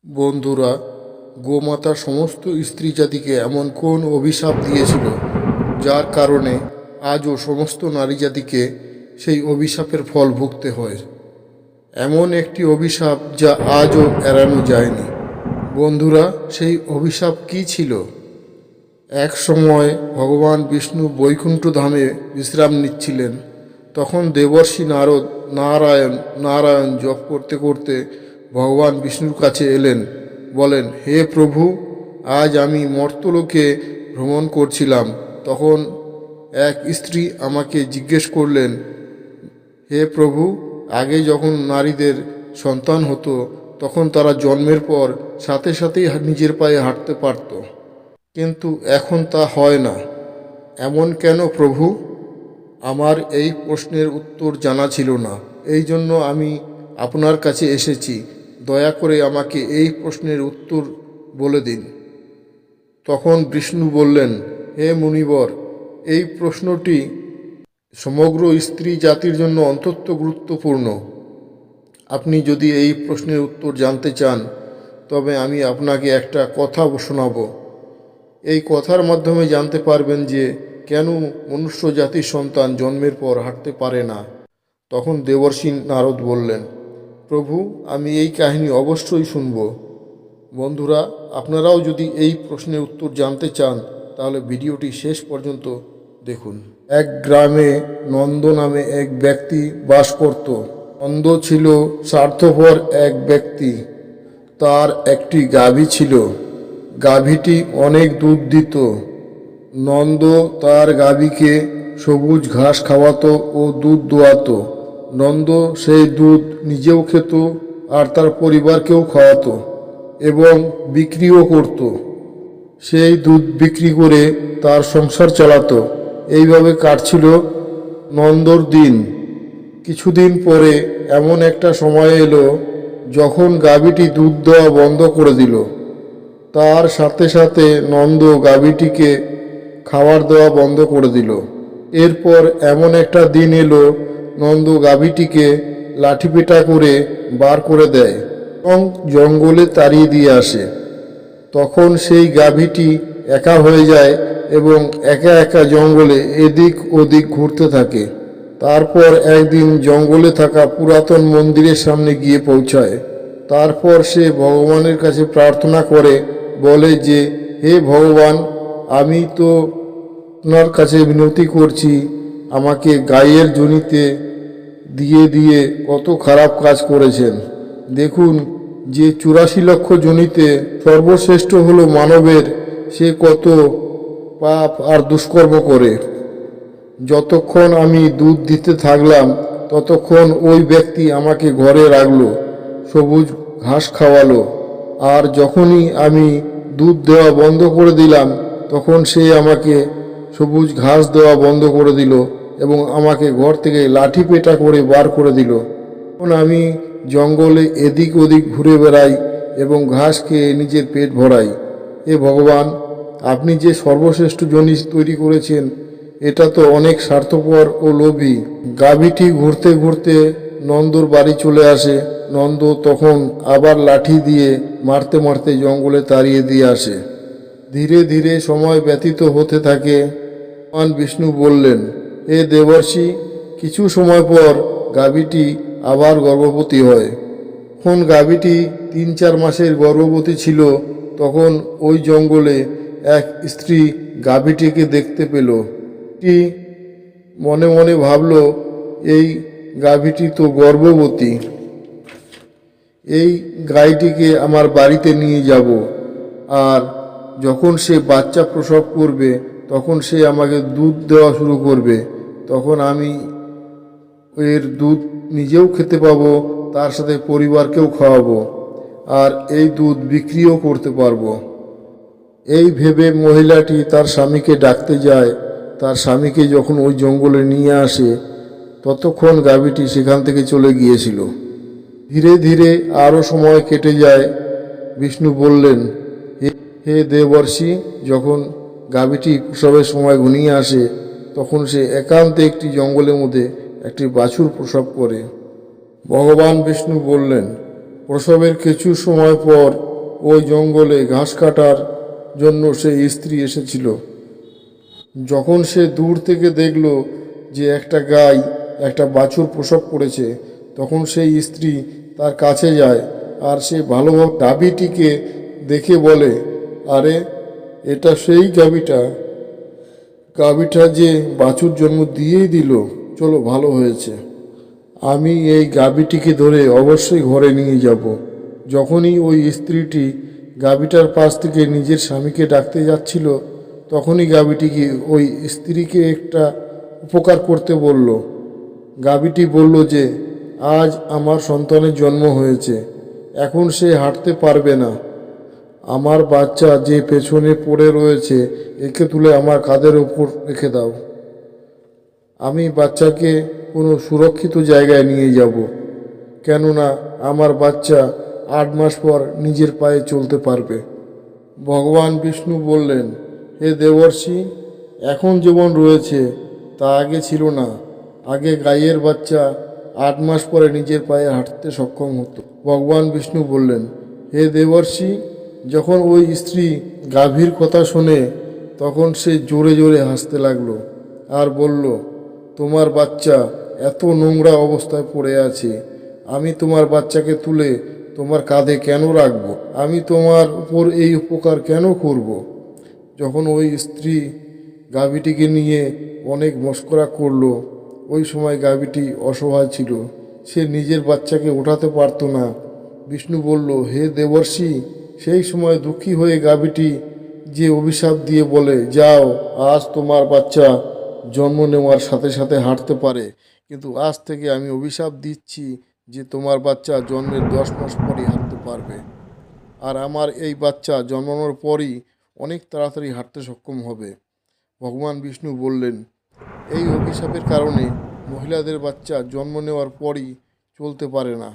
বন্ধুরা, গোমাতা সমস্ত স্ত্রী জাতিকে এমন কোন অভিশাপ দিয়েছিল যার কারণে আজও সমস্ত নারী জাতিকে সেই অভিশাপের ফল ভুগতে হয়। এমন একটি অভিশাপ যা আজও এড়ানো যায়নি। বন্ধুরা, সেই অভিশাপ কি ছিল? এক সময় ভগবান বিষ্ণু বৈকুণ্ঠ ধামে বিশ্রাম নিচ্ছিলেন। তখন দেবর্ষি নারদ নারায়ণ নারায়ণ জপ করতে করতে ভগবান বিষ্ণুর কাছে এলেন। বলেন, হে প্রভু, আজ আমি মর্তলোকে ভ্রমণ করছিলাম। তখন এক স্ত্রী আমাকে জিজ্ঞেস করলেন, হে প্রভু, আগে যখন নারীদের সন্তান হতো তখন তারা জন্মের পর সাথে সাথেই নিজের পায়ে হাঁটতে পারত, কিন্তু এখন তা হয় না। এমন কেন প্রভু? আমার এই প্রশ্নের উত্তর জানা ছিল না, এই জন্য আমি আপনার কাছে এসেছি। দয়া করে আমাকে এই প্রশ্নের উত্তর বলে দিন। তখন বিষ্ণু বললেন, হে মুনিবর, এই প্রশ্নটি সমগ্র স্ত্রী জাতির জন্য অত্যন্ত গুরুত্বপূর্ণ। আপনি যদি এই প্রশ্নের উত্তর জানতে চান তবে আমি আপনাকে একটা কথা শোনাব। এই কথার মাধ্যমে জানতে পারবেন যে কেন মনুষ্য জাতির সন্তান জন্মের পর হাঁটতে পারে না। তখন দেবর্ষি নারদ বললেন, প্রভু, আমি এই কাহিনী অবশ্যই শুনব। বন্ধুরা, আপনারাও যদি এই প্রশ্নের উত্তর জানতে চান তাহলে ভিডিওটি শেষ পর্যন্ত দেখুন। এক গ্রামে নন্দ নামে এক ব্যক্তি বাস করত। নন্দ ছিল স্বার্থপর এক ব্যক্তি। তার একটি গাভী ছিল। গাভীটি অনেক দুধ দিত। নন্দ তার গাভীকে সবুজ ঘাস খাওয়াতো ও দুধ দোয়াতো। নন্দ সেই দুধ নিজেও খেত আর তার পরিবারকেও খাওয়াতো এবং বিক্রিও করত। সেই দুধ বিক্রি করে তার সংসার চালাতো। এইভাবে কাটছিল নন্দর দিন। কিছুদিন পরে এমন একটা সময় এলো যখন গাভীটি দুধ দেওয়া বন্ধ করে দিল। তার সাথে সাথে নন্দ গাভীটিকে খাবার দেওয়া বন্ধ করে দিল। এরপর এমন একটা দিন এলো, নন্দ গাভীটিকে লাঠিপেটা করে বার করে দেয় এবং জঙ্গলে তাড়িয়ে দিয়ে আসে। তখন সেই গাভীটি একা হয়ে যায় এবং একা একা জঙ্গলে এদিক ওদিক ঘুরতে থাকে। তারপর একদিন জঙ্গলে থাকা পুরাতন মন্দিরের সামনে গিয়ে পৌঁছায়। তারপর সে ভগবানের কাছে প্রার্থনা করে, বলে যে, হে ভগবান, আমি তো আপনার কাছে বিনতি করছি, আমাকে গায়ের জনিতে দিয়ে দিয়ে কত খারাপ কাজ করেছেন। দেখুন যে 84 লক্ষ জনিতে সর্বশ্রেষ্ঠ হলো মানবের, সে কত পাপ আর দুষ্কর্ম করে। যতক্ষণ আমি দুধ দিতে থাকলাম ততক্ষণ ওই ব্যক্তি আমাকে ঘরে রাখলো, সবুজ ঘাস খাওয়ালো, আর যখনই আমি দুধ দেওয়া বন্ধ করে দিলাম তখন সে আমাকে সবুজ ঘাস দেওয়া বন্ধ করে দিল এবং আমাকে ঘর থেকে লাঠি পেটা করে বার করে দিল। এখন আমি জঙ্গলে এদিক ওদিক ঘুরে বেড়াই এবং ঘাস খেয়ে নিজের পেট ভরাই। এ ভগবান, আপনি যে সর্বশ্রেষ্ঠ জিনিস তৈরি করেছেন এটা তো অনেক স্বার্থপর ও লোভী। গাভীটি ঘুরতে ঘুরতে নন্দর বাড়ি চলে আসে। নন্দ তখন আবার লাঠি দিয়ে মারতে মারতে জঙ্গলে তাড়িয়ে দিয়ে আসে। ধীরে ধীরে সময় ব্যতীত হতে থাকে। ভগবান বিষ্ণু বললেন, হে দেবর্ষি, কিছু সময় পর গাভীটি আবার গর্ভবতী হয়। যখন গাভীটি 3-4 মাসের গর্ভবতী ছিল তখন ওই জঙ্গলে এক স্ত্রী গাভীটিকে দেখতে পেল। মনে মনে ভাবল, এই গাভীটি তো গর্ভবতী, এই গাইটিকে আমার বাড়িতে নিয়ে যাব, আর যখন সে বাচ্চা প্রসব করবে তখন সে আমাকে দুধ দেওয়া শুরু করবে। তখন আমি এর দুধ নিজেও খেতে পাবো, তার সাথে পরিবারকেও খাওয়াবো, আর এই দুধ বিক্রিও করতে পারবো। এই ভেবে মহিলাটি তার স্বামীকে ডাকতে যায়। তার স্বামীকে যখন ওই জঙ্গলে নিয়ে আসে ততক্ষণ গাভীটি সেখান থেকে চলে গিয়েছিল। ধীরে ধীরে আরও সময় কেটে যায়। বিষ্ণু বললেন, হে দেবর্ষি, যখন গাভীটি প্রসবের সময় ঘনিয়ে আসে তখন সে একান্তে একটি জঙ্গলের মধ্যে একটি বাছুর প্রসব করে। ভগবান বিষ্ণু বললেন, প্রসবের কিছু সময় পর ওই জঙ্গলে ঘাস কাটার জন্য সেই স্ত্রী এসেছিল। যখন সে দূর থেকে দেখল যে একটা গাই একটা বাছুর প্রসব করেছে, তখন সেই স্ত্রী তার কাছে যায় আর সে ভালোভাবে গাভীটিকে দেখে বলে, আরে এটা সেই গাভীটা, গাভীটা যে বাছুর জন্ম দিয়েই দিল, চলো ভালো হয়েছে। আমি এই গাভীটিকে ধরে অবশ্যই ঘরে নিয়ে যাব। যখনই ওই স্ত্রীটি গাভীটার পাশ থেকে নিজের স্বামীকে ডাকতে যাচ্ছিল, তখনই গাভীটিকে ওই স্ত্রীকে একটা উপকার করতে বলল। গাভীটি বলল যে আজ আমার সন্তানের জন্ম হয়েছে, এখন সে হাঁটতে পারবে না। আমার বাচ্চা যে পেছনে পড়ে রয়েছে, একে তুলে আমার কাঁধের ওপর রেখে দাও। আমি বাচ্চাকে কোনো সুরক্ষিত জায়গায় নিয়ে যাব, কেননা আমার বাচ্চা 8 মাস পর নিজের পায়ে চলতে পারবে। ভগবান বিষ্ণু বললেন, হে দেবর্ষি, এখন যেমন রয়েছে তা আগে ছিল না। আগে গাইয়ের বাচ্চা 8 মাস পরে নিজের পায়ে হাঁটতে সক্ষম হতো। ভগবান বিষ্ণু বললেন, হে দেবর্ষি, যখন ওই স্ত্রী গাভীর কথা শোনে, তখন সে জোরে জোরে হাসতে লাগলো আর বলল, তোমার বাচ্চা এত নোংরা অবস্থায় পড়ে আছে, আমি তোমার বাচ্চাকে তুলে তোমার কাঁধে কেন রাখবো? আমি তোমার উপর এই উপকার কেন করব? যখন ওই স্ত্রী গাভীটিকে নিয়ে অনেক মস্করা করলো, ওই সময় গাভীটি অসহায় ছিল, সে নিজের বাচ্চাকে ওঠাতে পারতো না। বিষ্ণু বলল, হে দেবর্ষি, সেই সময় দুঃখী হয়ে গাভীটি যে অভিশাপ দিয়ে বলে, যাও, আজ তোমার বাচ্চা জন্ম নেওয়ার সাথে সাথে হাঁটতে পারে, কিন্তু আজ থেকে আমি অভিশাপ দিচ্ছি যে তোমার বাচ্চা জন্মের 10 মাস পরই হাঁটতে পারবে, আর আমার এই বাচ্চা জন্মানোর পরই অনেক তাড়াতাড়ি হাঁটতে সক্ষম হবে। ভগবান বিষ্ণু বললেন, এই অভিশাপের কারণে মহিলাদের বাচ্চা জন্ম নেওয়ার পরই চলতে পারে না।